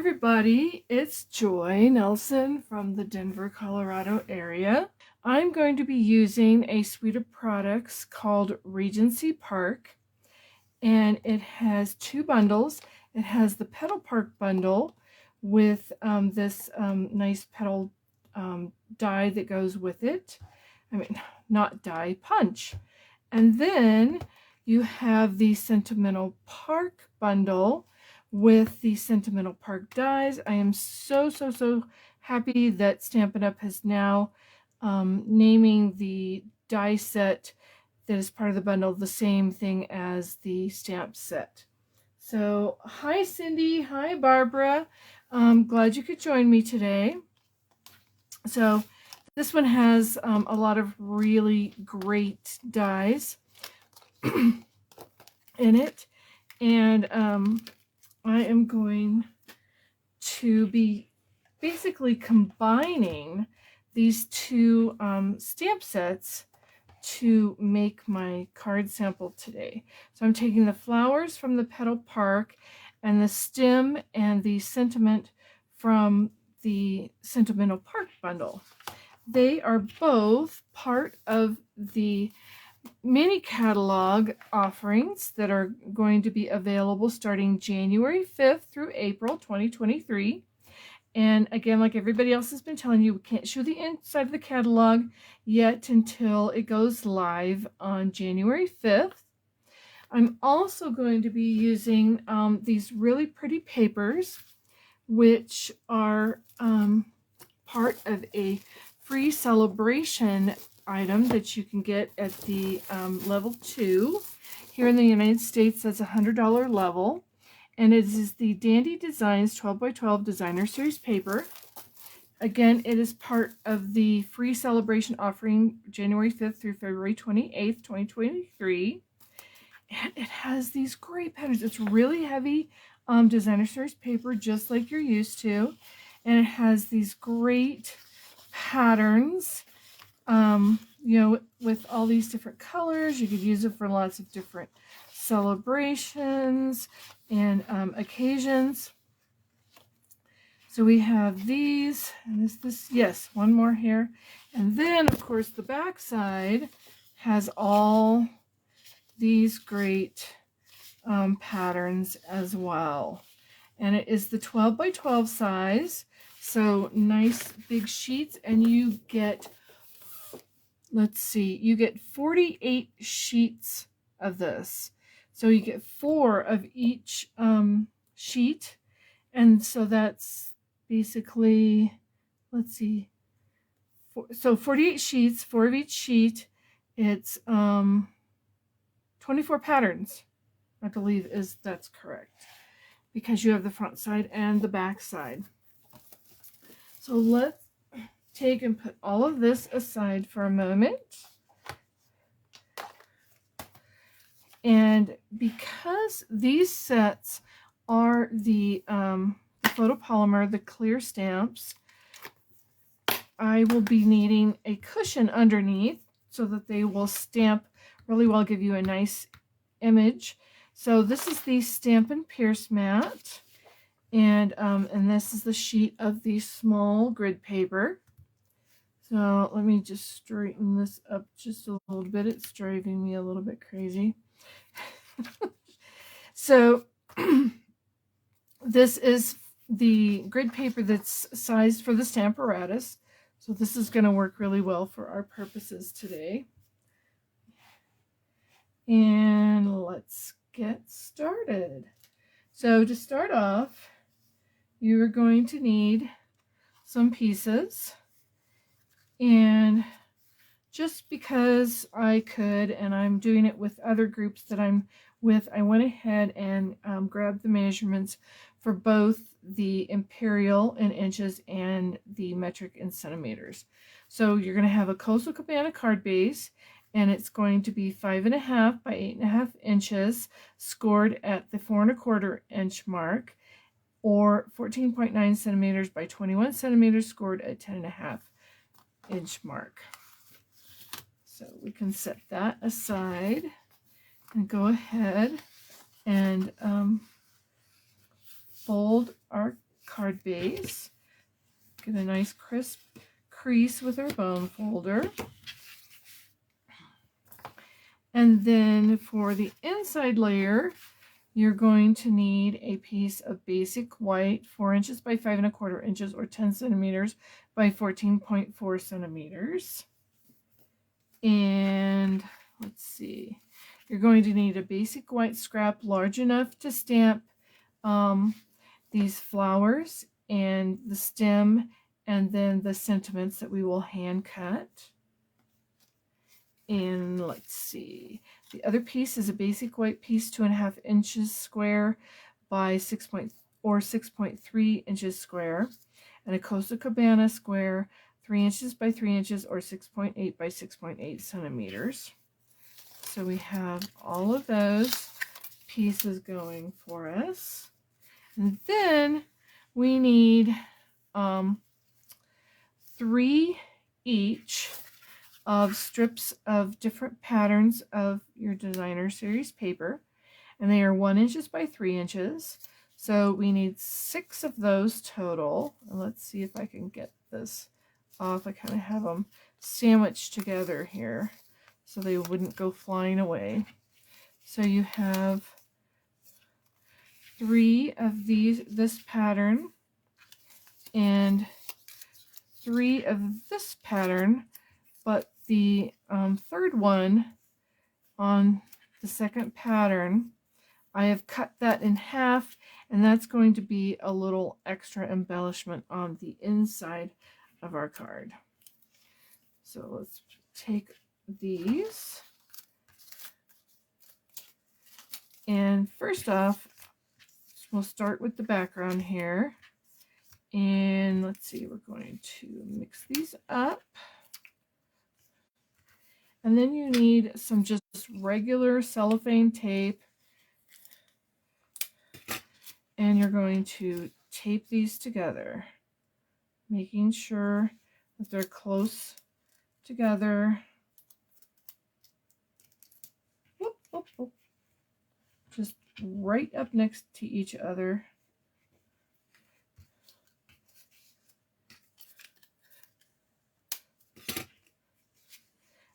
everybody, it's Joy Nelson from the Denver, Colorado area. I'm going to be using a suite of products called Regency Park, and it has two bundles. It has the Petal Park bundle with this nice petal die that goes with it. I mean, not die, punch. And then you have the Sentimental Park bundle with the Sentimental Park dies. I am so happy that Stampin' Up! Has now naming the die set that is part of the bundle the same thing as the stamp set. So, hi Cindy, hi Barbara. Glad you could join me today. So, this one has a lot of really great dies in it, and I am going to be basically combining these two stamp sets to make my card sample today. So I'm taking the flowers from the Petal Park and the stem and the sentiment from the Sentimental Park bundle. They are both part of the mini catalog offerings that are going to be available starting January 5th through April 2023. And again, like everybody else has been telling you, we can't show the inside of the catalog yet until it goes live on January 5th. I'm also going to be using these really pretty papers, which are part of a free Sale-A-Bration item that you can get at the level 2. Here in the United States, that's a $100 level. And it is the Dandy Designs 12x12 Designer Series paper. Again, it is part of the free Sale-A-Bration offering January 5th through February 28th, 2023. And it has these great patterns. It's really heavy Designer Series paper, just like you're used to. And it has these great patterns, you know, with all these different colors. You could use it for lots of different celebrations and occasions. So we have these, and yes, one more here. And then, of course, the back side has all these great patterns as well. And it is the 12x12 size, so nice big sheets, and you get, let's see, you get 48 sheets of this. So you get 4 of each sheet, and so that's basically, let's see, so 48 sheets, 4 of each sheet. It's 24 patterns, I believe that's correct, because you have the front side and the back side. So let's take and put all of this aside for a moment. And because these sets are the photopolymer, the clear stamps, I will be needing a cushion underneath so that they will stamp really well, give you a nice image. So this is the Stampin' Pierce mat, and this is the sheet of the small grid paper. So let me just straighten this up just a little bit. It's driving me a little bit crazy. So this is the grid paper that's sized for the Stamparatus. So this is going to work really well for our purposes today. And let's get started. So to start off, you are going to need some pieces. And just because I could, and I'm doing it with other groups that I'm with, I went ahead and grabbed the measurements for both the imperial in inches and the metric in centimeters. So you're going to have a Coastal Cabana card base, and it's going to be 5.5 by 8.5 inches, scored at the 4.25 inch mark, or 14.9 centimeters by 21 centimeters, scored at 10.5 inch mark. So we can set that aside and go ahead and fold our card base. Get a nice crisp crease with our bone folder. And then for the inside layer, you're going to need a piece of basic white, 4 inches by 5 1/4 inches, or 10 centimeters by 14.4 centimeters. And let's see, you're going to need a basic white scrap large enough to stamp these flowers and the stem, and then the sentiments that we will hand cut. And let's see, the other piece is a basic white piece, 2.5 inches square by 6.3 inches square, and a Costa Cabana square, 3 inches by 3 inches, or 6.8 by 6.8 centimeters. So we have all of those pieces going for us. And then we need 3 each of strips of different patterns of your designer series paper, and they are 1 inches by 3 inches. So we need 6 of those total. And let's see if I can get this off. I kind of have them sandwiched together here so they wouldn't go flying away. So you have 3 of this pattern and 3 of this pattern, but the third one on the second pattern, I have cut that in half, and that's going to be a little extra embellishment on the inside of our card. So let's take these, and first off, we'll start with the background here, and let's see, we're going to mix these up. And then you need some just regular cellophane tape, and you're going to tape these together, making sure that they're close together. Whoop, whoop, whoop. Just right up next to each other.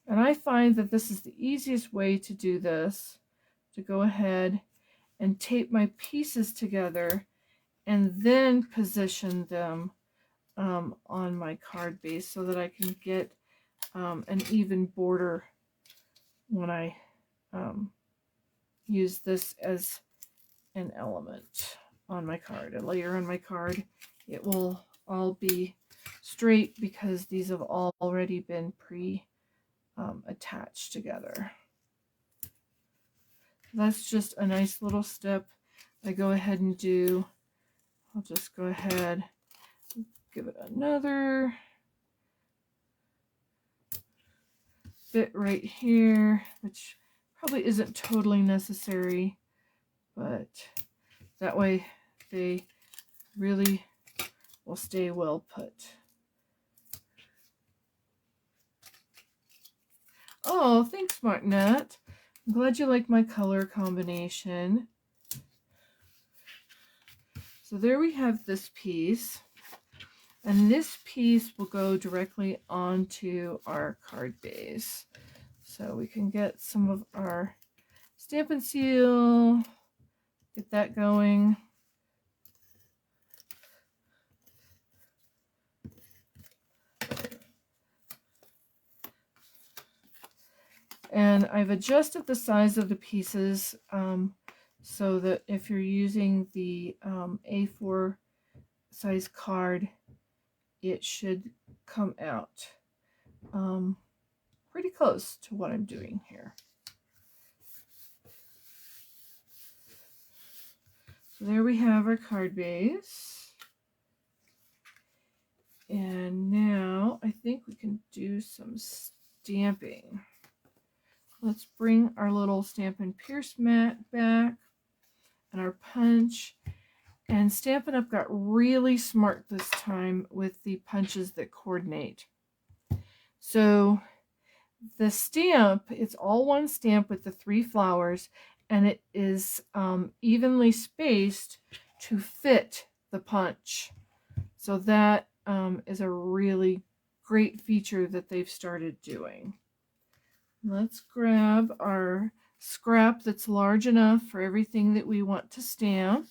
And I find that this is the easiest way to do this, to go ahead and tape my pieces together and then position them on my card base so that I can get an even border when I use this as an element on my card, a layer on my card. It will all be straight because these have already been attached together. That's just a nice little step I go ahead and do. I'll just go ahead, give it another bit right here, which probably isn't totally necessary, but that way they really will stay well put. Oh, thanks, Martinette. I'm glad you like my color combination. So there we have this piece, and this piece will go directly onto our card base. So we can get some of our Stampin' Seal, get that going. And I've adjusted the size of the pieces so that if you're using the A4 size card, it should come out pretty close to what I'm doing here. So there we have our card base. And now I think we can do some stamping. Let's bring our little Stampin' Pierce mat back and our punch. And Stampin' Up! Got really smart this time with the punches that coordinate. So the stamp, it's all one stamp with the 3 flowers, and it is evenly spaced to fit the punch. So that is a really great feature that they've started doing. Let's grab our scrap that's large enough for everything that we want to stamp.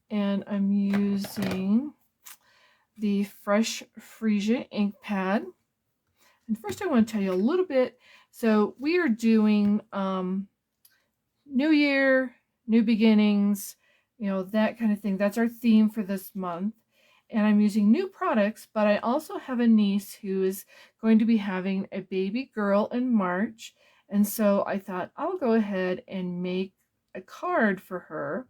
And I'm using the Fresh Freesia ink pad. And first I want to tell you a little bit. So we are doing New Year, New Beginnings, you know, that kind of thing. That's our theme for this month. And I'm using new products, but I also have a niece who is going to be having a baby girl in March. And so I thought I'll go ahead and make a card for her.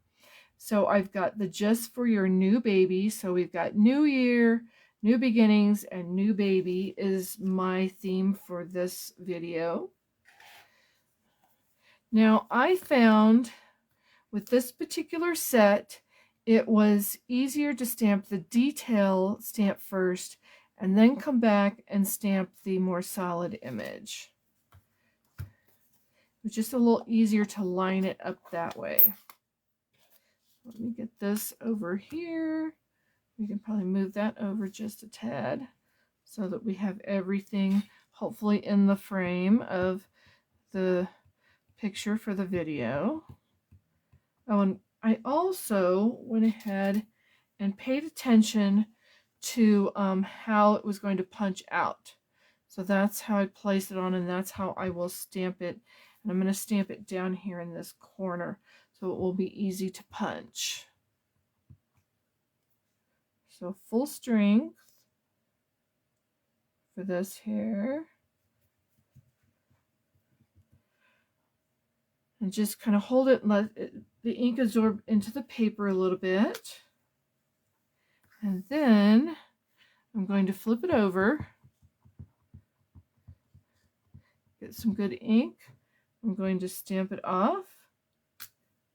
So I've got the Just for Your New Baby. So we've got New Year, New Beginnings, and New Baby is my theme for this video. Now I found with this particular set, it was easier to stamp the detail stamp first and then come back and stamp the more solid image. It was just a little easier to line it up that way. Let me get this over here. We can probably move that over just a tad so that we have everything hopefully in the frame of the picture for the video. Oh, and I also went ahead and paid attention to how it was going to punch out. So that's how I place it on, and that's how I will stamp it. And I'm going to stamp it down here in this corner so it will be easy to punch. So full strength for this here. And just kind of hold it and let the ink absorb into the paper a little bit. And then I'm going to flip it over. Get some good ink. I'm going to stamp it off.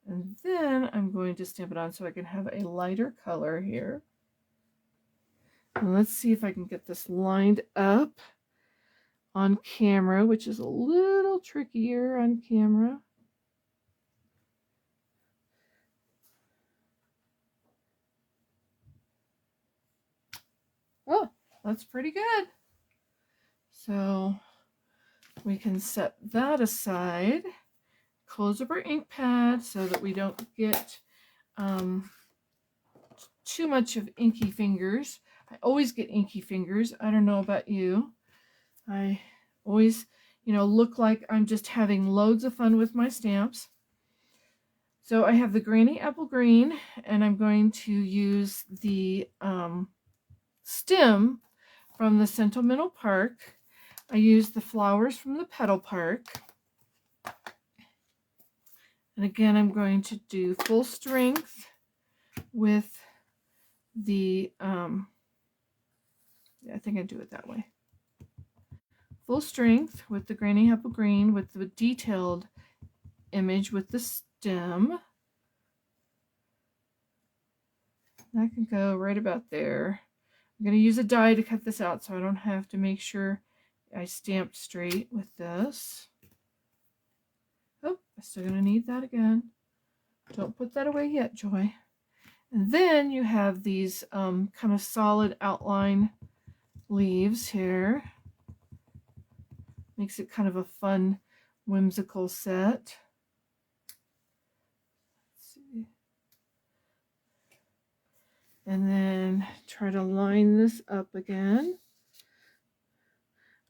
And then I'm going to stamp it on so I can have a lighter color here. And let's see if I can get this lined up on camera, which is a little trickier on camera. Oh, that's pretty good. So we can set that aside, close up our ink pad so that we don't get too much of inky fingers. I always get inky fingers. I don't know about you. I always, you know, look like I'm just having loads of fun with my stamps. So I have the Granny Apple Green, and I'm going to use the stem from the Sentimental Park. I use the flowers from the Petal Park. And again, I'm going to do full strength with the, I think I do it that way. Full strength with the Granny Apple Green with the detailed image with the stem. That can go right about there. I'm going to use a die to cut this out so I don't have to make sure I stamped straight with this. Oh, I'm still going to need that again. Don't put that away yet, Joy. And then you have these kind of solid outline leaves here. Makes it kind of a fun, whimsical set. Let's see. And then try to line this up again.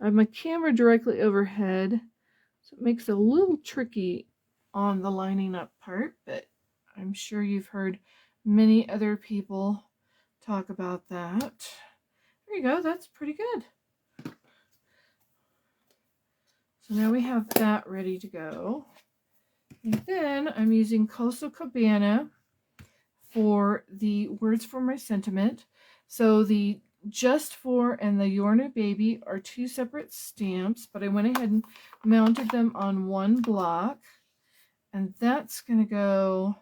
I have my camera directly overhead, so it makes it a little tricky on the lining up part, but I'm sure you've heard many other people talk about that. There you go, that's pretty good. So now we have that ready to go. And then I'm using Coastal Cabana for the words for my sentiment. So the Just For and the Your New Baby are two separate stamps, but I went ahead and mounted them on one block. And that's going to go,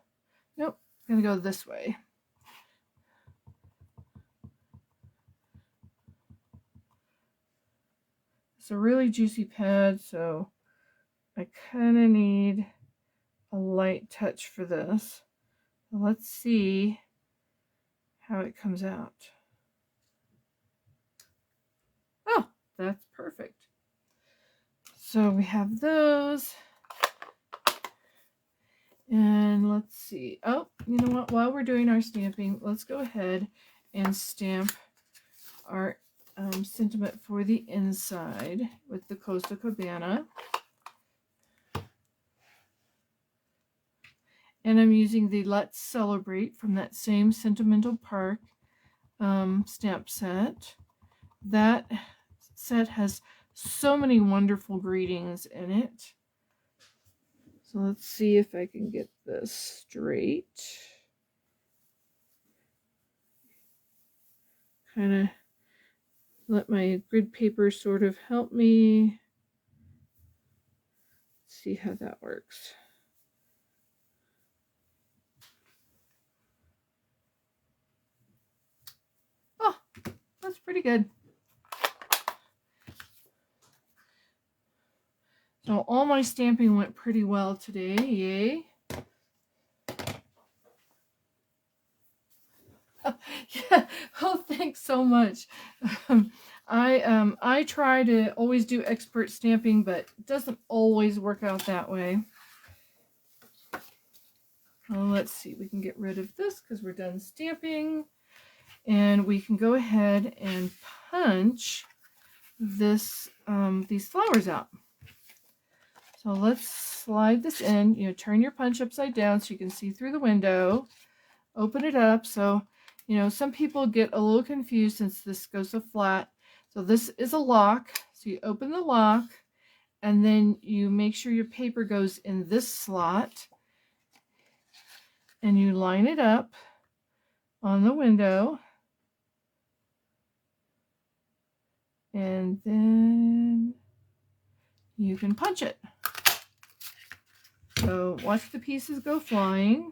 nope, going to go this way. It's a really juicy pad, so I kind of need a light touch for this. So let's see how it comes out. Oh, that's perfect. So we have those. And let's see. Oh, you know what? While we're doing our stamping, let's go ahead and stamp our sentiment for the inside with the Costa Cabana. And I'm using the Let's Celebrate from that same Sentimental Park stamp set. That set has so many wonderful greetings in it. So let's see if I can get this straight. Kind of let my grid paper sort of help me. See how that works. Oh, that's pretty good. So all my stamping went pretty well today, yay. Yeah, oh, thanks so much. I try to always do expert stamping, but it doesn't always work out that way. Well, let's see, we can get rid of this because we're done stamping, and we can go ahead and punch this these flowers out. So let's slide this in. You know, turn your punch upside down so you can see through the window. Open it up. So, you know, some people get a little confused since this goes so flat. So this is a lock. So you open the lock, and then you make sure your paper goes in this slot, and you line it up on the window, and then you can punch it. So watch the pieces go flying.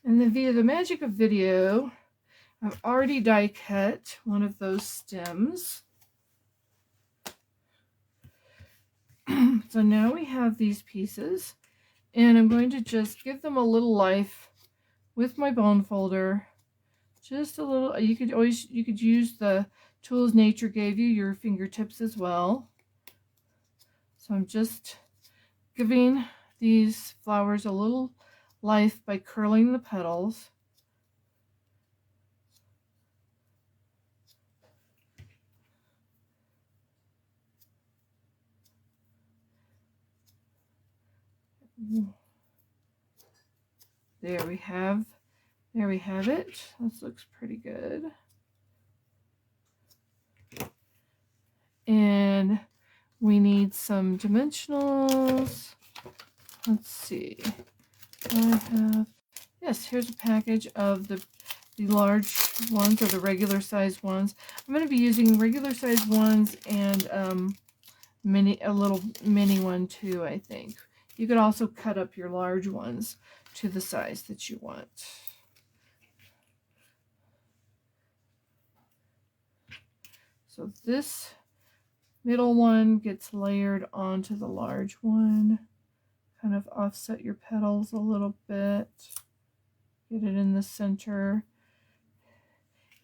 And then via the magic of video, I've already die cut one of those stems. So now we have these pieces, and I'm going to just give them a little life with my bone folder. Just a little. You could use the tools nature gave you, your fingertips as well. So I'm just giving these flowers a little life by curling the petals. There we have it. This looks pretty good. And we need some dimensionals. Let's see. I have, yes, here's a package of the large ones or the regular size ones. I'm going to be using regular size ones and a little mini one too, I think. You could also cut up your large ones to the size that you want. So this middle one gets layered onto the large one. Kind of offset your petals a little bit. Get it in the center.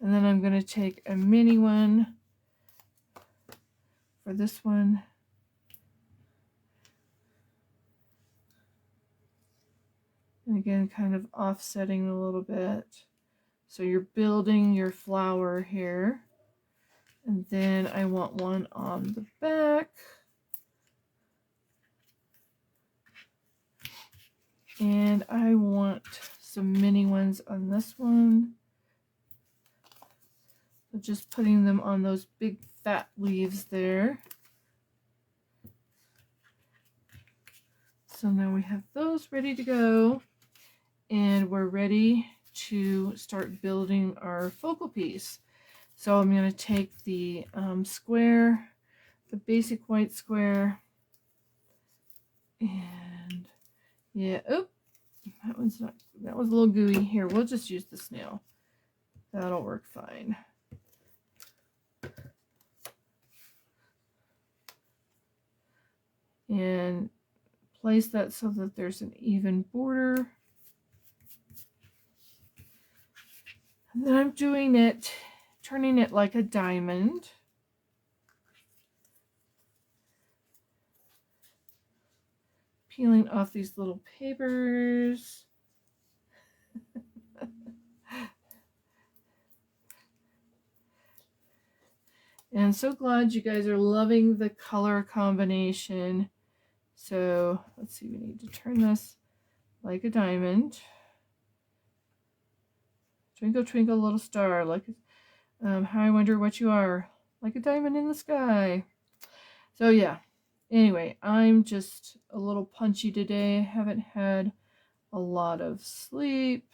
And then I'm going to take a mini one for this one. And again, kind of offsetting a little bit. So you're building your flower here. And then I want one on the back. And I want some mini ones on this one. So just putting them on those big fat leaves there. So now we have those ready to go. And we're ready to start building our focal piece. So I'm going to take the square, the basic white square, and yeah, oh, that was a little gooey. Here, we'll just use the snail. That'll work fine. And place that so that there's an even border. And then I'm doing it, turning it like a diamond. Peeling off these little papers. And so glad you guys are loving the color combination. So let's see, we need to turn this like a diamond. Twinkle, twinkle, little star, like how I wonder what you are, like a diamond in the sky. So yeah, anyway, I'm just a little punchy today. I haven't had a lot of sleep.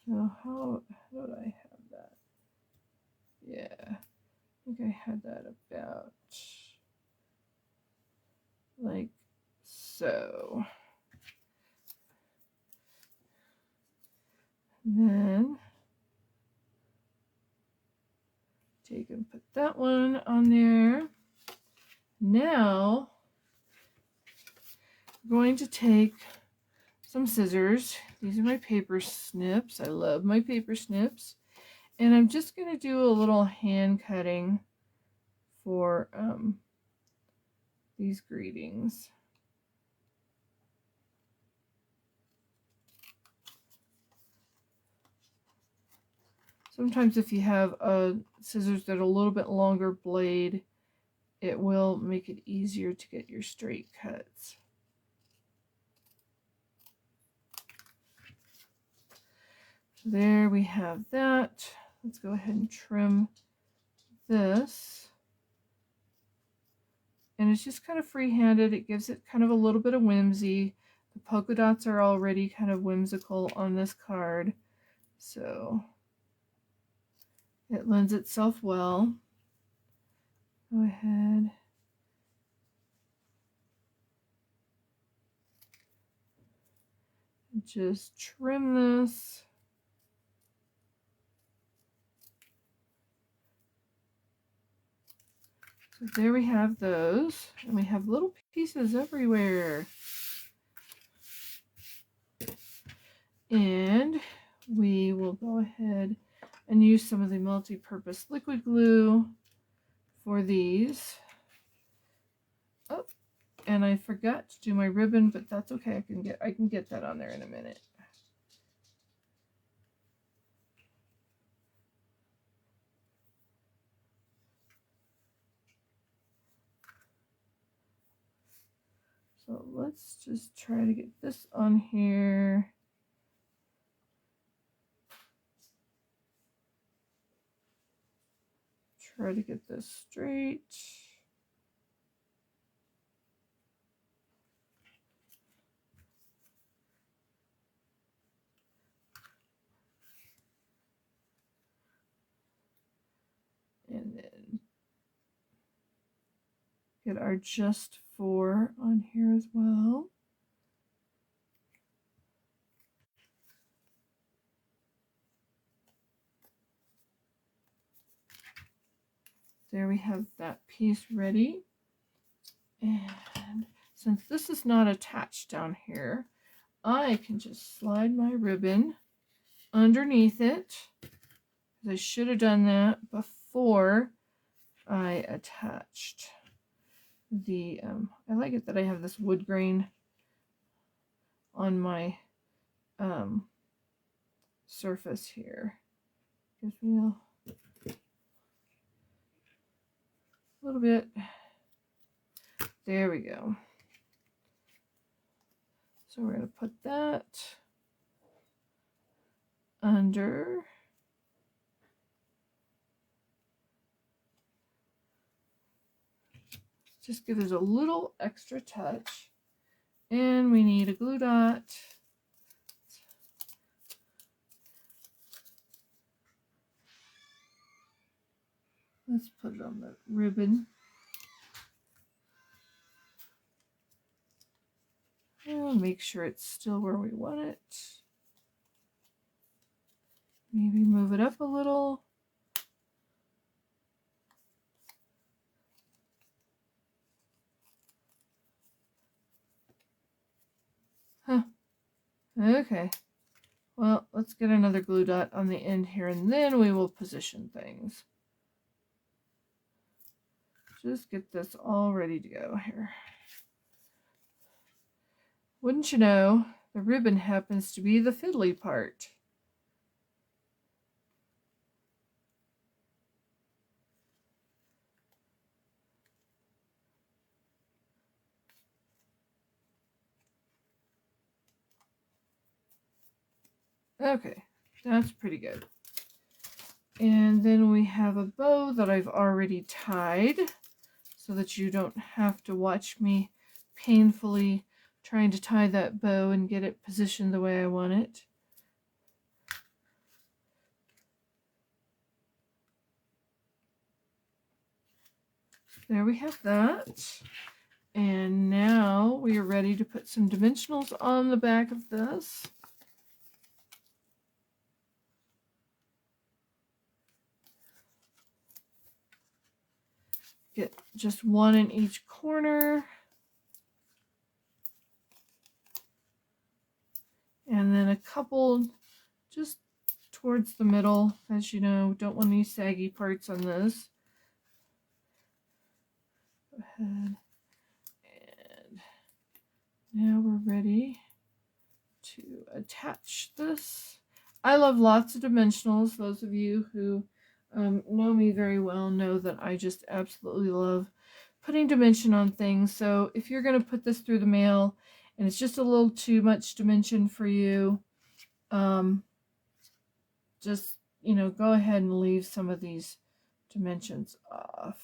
So how did I have that? Yeah, I think I had that about like so. And then take and put that one on there. Now I'm going to take some scissors. These are my paper snips. I love my paper snips. And I'm just going to do a little hand cutting for these greetings. Sometimes if you have scissors that are a little bit longer blade, it will make it easier to get your straight cuts. So there we have that. Let's go ahead and trim this. And it's just kind of free-handed. It gives it kind of a little bit of whimsy. The polka dots are already kind of whimsical on this card, so it lends itself well. Go ahead. Just trim this. So there we have those, and we have little pieces everywhere. And we will go ahead and use some of the multi-purpose liquid glue for these. Oh, and I forgot to do my ribbon, but that's okay. I can get that on there in a minute. So let's just try to get this on here. Try to get this straight. And then get our just for on here as well. There we have that piece ready. And since this is not attached down here, I can just slide my ribbon underneath it. I should have done that before I attached the, I like it that I have this wood grain on my surface here. Gives me a little bit. There we go. So we're going to put that under. Just give it a little extra touch. And we need a glue dot. Let's put it on the ribbon. And make sure it's still where we want it. Maybe move it up a little. Okay. Well, let's get another glue dot on the end here, and then we will position things. Just get this all ready to go here. Wouldn't you know, the ribbon happens to be the fiddly part. Okay, that's pretty good. And then we have a bow that I've already tied so that you don't have to watch me painfully trying to tie that bow and get it positioned the way I want it. There we have that. And now we are ready to put some dimensionals on the back of this. Get just one in each corner. And then a couple just towards the middle. As you know, don't want any saggy parts on this. Go ahead. And now we're ready to attach this. I love lots of dimensionals. Those of you who know me very well know that I just absolutely love putting dimension on things. So if you're going to put this through the mail and it's just a little too much dimension for you, just, you know, go ahead and leave some of these dimensions off.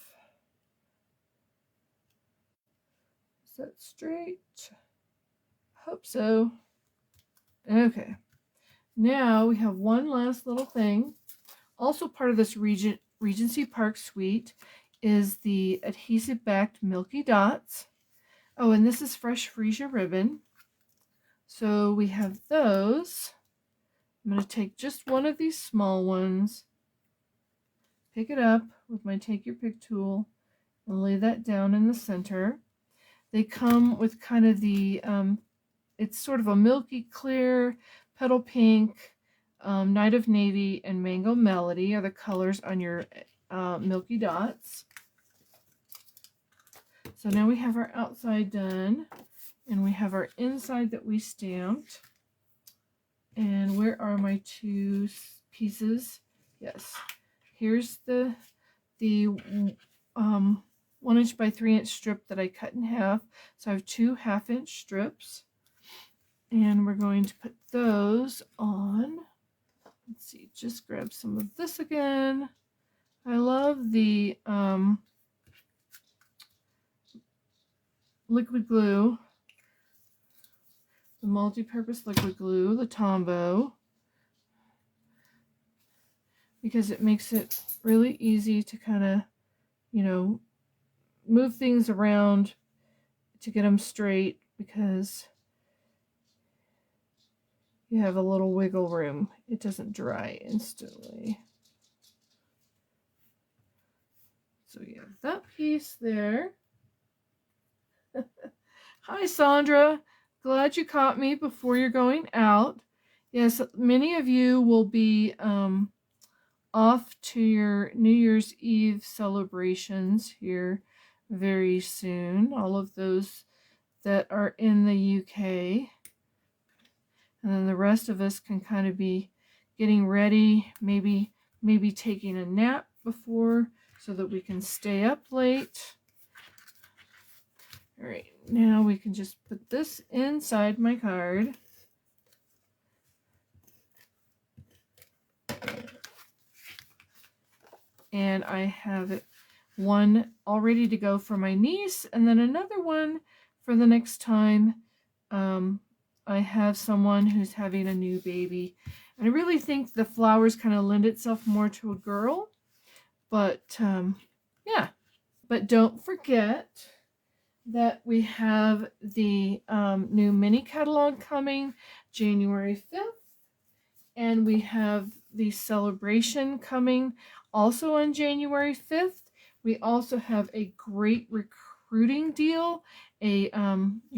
Is that straight? Hope so. Okay. Now we have one last little thing. Also part of this Regency Park suite is the adhesive backed Milky Dots. Oh, and this is fresh freesia ribbon. So we have those. I'm going to take just one of these small ones, pick it up with my Take Your Pick tool, and lay that down in the center. They come with kind of the, it's sort of a milky clear, petal pink, Night of Navy, and Mango Melody are the colors on your Milky Dots. So now we have our outside done, and we have our inside that we stamped. And where are my two pieces? Yes, here's the 1 inch by 3 inch strip that I cut in half. So I have 2 half-inch strips, and we're going to put those on. Let's see, just grab some of this again. I love the liquid glue, the multi-purpose liquid glue, the Tombow, because it makes it really easy to kind of, you know, move things around to get them straight, because you have a little wiggle room. It doesn't dry instantly. So you have that piece there. Hi, Sandra. Glad you caught me before you're going out. Yes, many of you will be off to your New Year's Eve celebrations here very soon. All of those that are in the UK. And then the rest of us can kind of be getting ready, maybe taking a nap before so that we can stay up late. All right, now we can just put this inside my card. And I have one all ready to go for my niece, and then another one for the next time I have someone who's having a new baby. And I really think the flowers kind of lend itself more to a girl. But yeah, but don't forget that we have the new mini catalog coming January 5th. And we have the Sale-A-Bration coming also on January 5th. We also have a great recruiting deal. You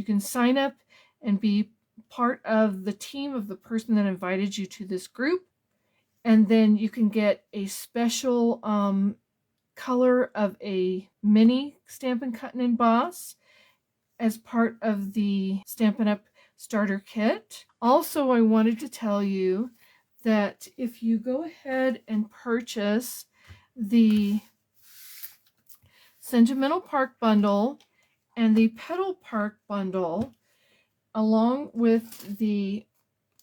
can sign up and be part of the team of the person that invited you to this group. And then you can get a special color of a mini Stampin' Cut and Emboss as part of the Stampin' Up! Starter Kit. Also, I wanted to tell you that if you go ahead and purchase the Sentimental Park bundle and the Petal Park bundle, along with the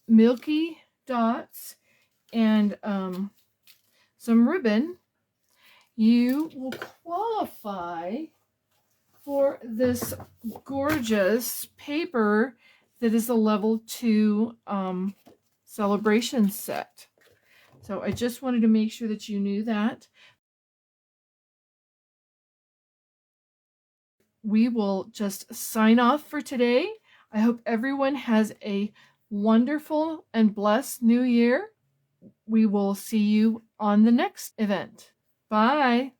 Milky Dots and some ribbon, you will qualify for this gorgeous paper that is a level 2 celebration set. So I just wanted to make sure that you knew that. We will just sign off for today. I hope everyone has a wonderful and blessed new year. We will see you on the next event. Bye.